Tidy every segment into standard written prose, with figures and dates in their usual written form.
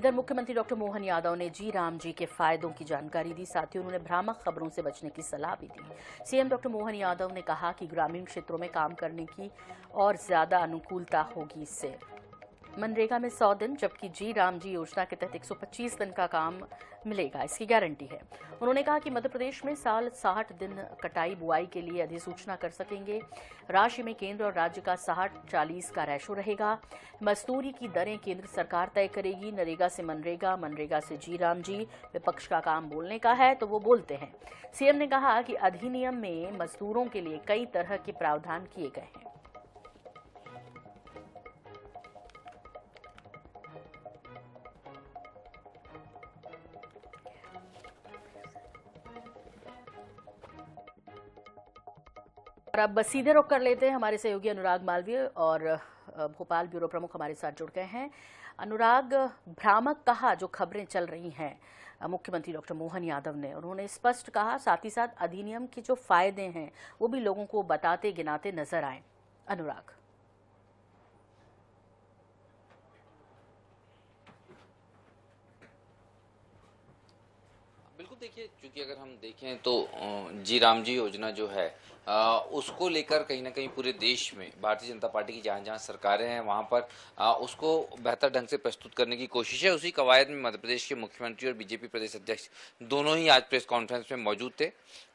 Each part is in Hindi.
इधर मुख्यमंत्री डॉक्टर मोहन यादव ने जी राम जी के फायदों की जानकारी दी। साथ ही उन्होंने भ्रामक खबरों से बचने की सलाह भी दी। सीएम डॉक्टर मोहन यादव ने कहा कि ग्रामीण क्षेत्रों में काम करने की और ज्यादा अनुकूलता होगी इससे। मनरेगा में 100 दिन जबकि जी राम जी योजना के तहत 125 दिन का काम मिलेगा, इसकी गारंटी है। उन्होंने कहा कि मध्य प्रदेश में साल 60 दिन कटाई बुआई के लिए अधिसूचना कर सकेंगे। राशि में केंद्र और राज्य का 60-40 का रेशो रहेगा। मजदूरी की दरें केंद्र सरकार तय करेगी। नरेगा से मनरेगा, मनरेगा से जी राम जी। विपक्ष का काम बोलने का है तो वो बोलते हैं। सीएम ने कहा कि अधिनियम में मजदूरों के लिए कई तरह के प्रावधान किए गए हैं। और अब सीधे रुख कर लेते हैं हमारे सहयोगी अनुराग मालवीय और भोपाल ब्यूरो प्रमुख हमारे साथ जुड़ गए हैं। अनुराग, भ्रामक कहा जो खबरें चल रही हैं मुख्यमंत्री डॉक्टर मोहन यादव ने, उन्होंने स्पष्ट कहा, साथ ही साथ अधिनियम के जो फायदे हैं वो भी लोगों को बताते गिनाते नजर आए। अनुराग। बिल्कुल, देखिए, चूंकि अगर हम देखें तो जी राम जी योजना जो है उसको लेकर कहीं ना कहीं पूरे देश में भारतीय जनता पार्टी की जहां जहां सरकारें हैं वहां पर उसको बेहतर ढंग से प्रस्तुत करने की कोशिश है। उसी कवायद में मध्य प्रदेश के मुख्यमंत्री और बीजेपी प्रदेश अध्यक्ष दोनों ही आज प्रेस कॉन्फ्रेंस में मौजूद थे।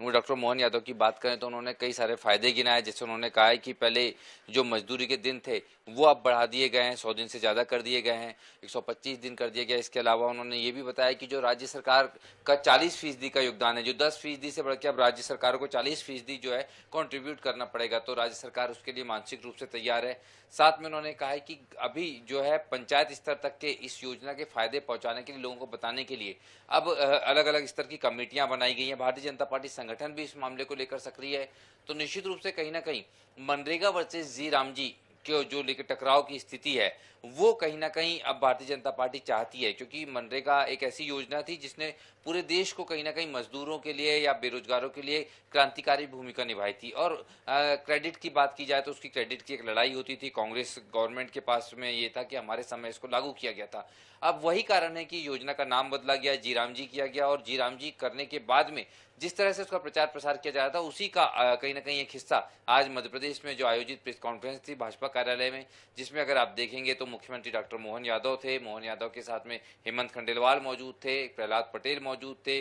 वो डॉक्टर मोहन यादव की बात करें तो उन्होंने कई सारे फायदे गिनाए। जैसे उन्होंने कहा है कि पहले जो मजदूरी के दिन थे वो अब बढ़ा दिए गए हैं, 100 दिन से ज्यादा कर दिए गए हैं, 125 दिन कर दिया गया। इसके अलावा उन्होंने ये भी बताया कि जो राज्य सरकार का 40% का योगदान है, जो 10% से बढ़ के अब राज्य सरकार को 40% जो है कंट्रीब्यूट करना पड़ेगा, तो राज्य सरकार उसके लिए मानसिक रूप से तैयार है। साथ में उन्होंने कहा है कि अभी जो है पंचायत स्तर तक के इस योजना के फायदे पहुंचाने के लिए, लोगों को बताने के लिए अब अलग अलग स्तर की कमेटियां बनाई गई हैं। भारतीय जनता पार्टी संगठन भी इस मामले को लेकर सक्रिय है। तो निश्चित रूप से कहीं ना कहीं मनरेगा वर्सेस जी राम जी के जो लेकर टकराव की स्थिति है वो कहीं ना कहीं अब भारतीय जनता पार्टी चाहती है, क्योंकि मनरेगा एक ऐसी योजना थी जिसने पूरे देश को कहीं ना कहीं मजदूरों के लिए या बेरोजगारों के लिए क्रांतिकारी भूमिका निभाई थी। और क्रेडिट की बात की जाए तो उसकी क्रेडिट की एक लड़ाई होती थी। कांग्रेस गवर्नमेंट के पास में ये था कि हमारे समय इसको लागू किया गया था। अब वही कारण है कि योजना का नाम बदला गया, जी राम जी किया गया, और जी राम जी करने के बाद में जिस तरह से उसका प्रचार प्रसार किया जा रहा था उसी का कहीं ना कहीं एक हिस्सा आज मध्य प्रदेश में जो आयोजित प्रेस कॉन्फ्रेंस थी भाजपा कार्यालय में, जिसमें अगर आप देखेंगे तो मुख्यमंत्री डॉक्टर मोहन यादव थे। मोहन यादव के साथ में हेमंत खंडेलवाल मौजूद थे, प्रहलाद पटेल मौजूद थे,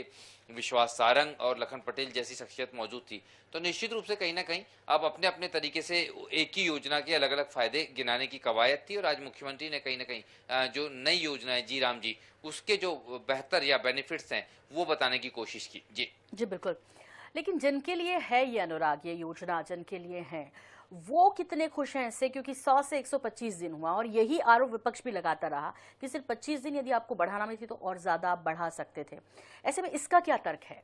विश्वास सारंग और लखन पटेल जैसी शख्सियत मौजूद थी। तो निश्चित रूप से कहीं ना कहीं अब अपने अपने तरीके से एक ही योजना के अलग अलग फायदे गिनाने की कवायद थी। और आज मुख्यमंत्री ने कहीं ना कहीं जो नई योजना है जी राम जी, उसके जो बेहतर या बेनिफिट्स हैं वो बताने की कोशिश की। जी बिल्कुल। लेकिन जिनके लिए है ये अनुराग, ये योजना जिनके लिए है, वो कितने खुश हैं इससे? क्योंकि 100 से 125 दिन हुआ और यही आरोप विपक्ष भी लगाता रहा कि सिर्फ 25 दिन यदि आपको बढ़ाना में थी तो और ज्यादा आप बढ़ा सकते थे। ऐसे में इसका क्या तर्क है?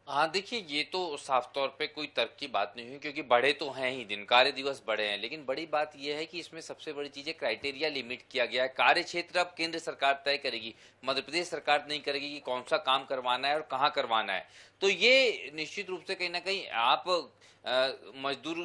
हाँ, देखिए, ये तो साफ तौर पे कोई तर्क की बात नहीं हुई, क्योंकि बड़े तो हैं ही, दिन कार्य दिवस बड़े हैं। लेकिन बड़ी बात यह है कि इसमें सबसे बड़ी चीज है क्राइटेरिया लिमिट किया गया है। कार्य क्षेत्र अब केंद्र सरकार तय करेगी, मध्य प्रदेश सरकार नहीं करेगी कि कौन सा काम करवाना है और कहाँ करवाना है। तो ये निश्चित रूप से कहीं ना कहीं आप मजदूर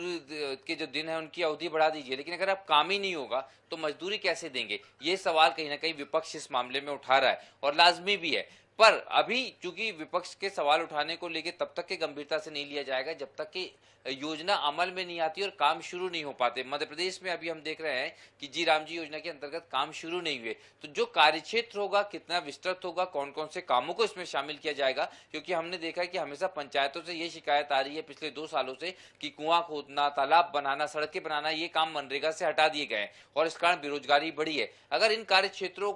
के जो दिन है उनकी अवधि बढ़ा दीजिए, लेकिन अगर आप काम ही नहीं होगा तो मजदूरी कैसे देंगे? ये सवाल कहीं ना कहीं विपक्ष इस मामले में उठा रहा है और लाजमी भी है। पर अभी चूंकि विपक्ष के सवाल उठाने को लेके तब तक के गंभीरता से नहीं लिया जाएगा जब तक कि योजना अमल में नहीं आती और काम शुरू नहीं हो पाते। मध्य प्रदेश में अभी हम देख रहे हैं कि जी राम जी योजना के अंतर्गत काम शुरू नहीं हुए। तो जो कार्यक्षेत्र होगा कितना विस्तृत होगा, कौन कौन से कामों को इसमें शामिल किया जाएगा, क्योंकि हमने देखा है कि हमेशा पंचायतों से ये शिकायत आ रही है पिछले 2 सालों से कि कुआं खोदना, तालाब बनाना, सड़कें बनाना, ये काम मनरेगा से हटा दिए गए और इस कारण बेरोजगारी बढ़ी है। अगर इन कार्य क्षेत्रों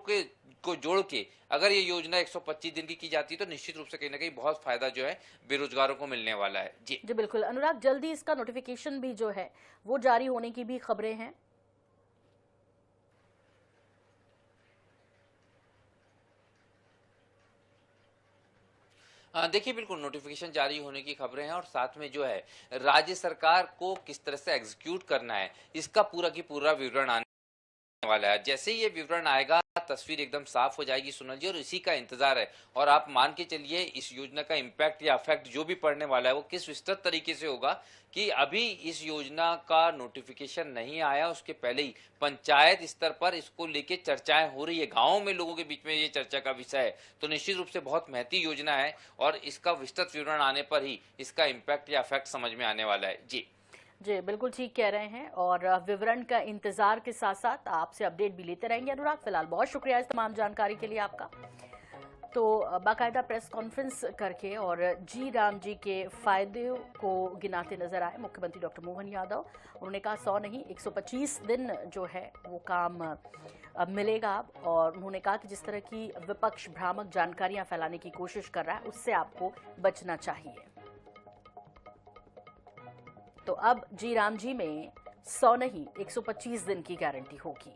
को जोड़ के अगर ये योजना 125 दिन की जाती है तो निश्चित रूप से कहीं ना कहीं बहुत फायदा जो है बेरोजगारों को मिलने वाला है। जी बिल्कुल अनुराग, जल्दी इसका नोटिफिकेशन भी जो है वो जारी होने की भी खबरें हैं। देखिए, बिल्कुल नोटिफिकेशन जारी होने की खबरें हैं और साथ में जो है राज्य सरकार को किस तरह से एग्जीक्यूट करना है इसका पूरा की पूरा विवरण आने वाला है। जैसे ही ये विवरण आएगा तस्वीर एकदम साफ हो जाएगी सोनल जी, और इसी का इंतजार है। और आप मान के चलिए इस योजना का इम्पैक्ट या इफेक्ट जो भी पड़ने वाला है वो किस विस्तृत तरीके से होगा कि अभी इस योजना का नोटिफिकेशन नहीं आया, उसके पहले ही पंचायत स्तर पर इसको लेके चर्चाएं हो रही है, गांवों में लोगों के बीच में ये चर्चा का विषय है। तो निश्चित रूप से बहुत महती योजना है और इसका विस्तृत विवरण आने पर ही इसका इम्पैक्ट या इफेक्ट समझ में आने वाला है। जी बिल्कुल ठीक कह रहे हैं और विवरण का इंतजार के साथ साथ आपसे अपडेट भी लेते रहेंगे। अनुराग, फिलहाल बहुत शुक्रिया इस तमाम जानकारी के लिए आपका। तो बाकायदा प्रेस कॉन्फ्रेंस करके और जी राम जी के फायदों को गिनाते नजर आए मुख्यमंत्री डॉक्टर मोहन यादव। उन्होंने कहा 100 नहीं 125 दिन जो है वो काम अब मिलेगा अब, और उन्होंने कहा कि जिस तरह की विपक्ष भ्रामक जानकारियां फैलाने की कोशिश कर रहा है उससे आपको बचना चाहिए। तो अब जी राम जी में 100 नहीं 125 दिन की गारंटी होगी।